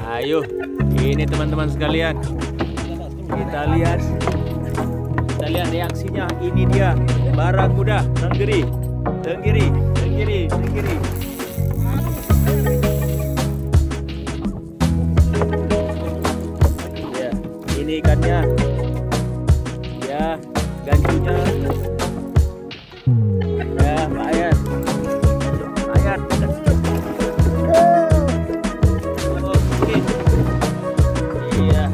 Ayo, ini teman-teman sekalian. Kita lihat reaksinya. Ini dia barakuda tenggiri. Ya, ini ikannya. Ya, gantinya. Ya, Pak Ayat. Oke. Iya.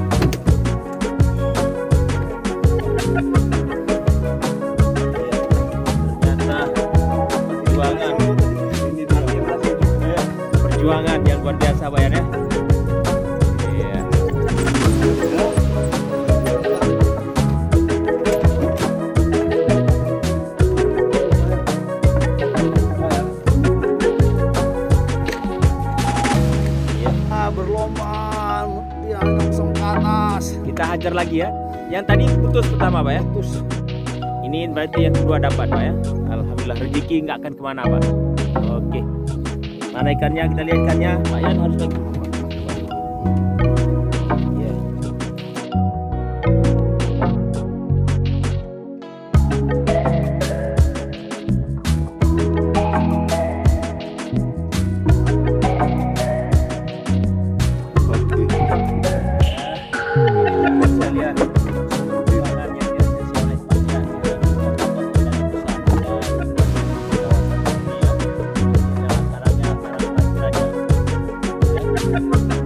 Perjuangan yang luar biasa Pak Yan ya. Iya. Berlomba dia langsung ke atas. Kita hajar lagi ya. Yang tadi putus pertama Pak ya. Putus. Ini berarti yang kedua dapat Pak ya. Alhamdulillah, rezeki nggak akan kemana Pak. Oke. Mana ikannya? Kita lihat ikannya. Pak Yan harus lagi. Iya. Kita lihat. Thank you.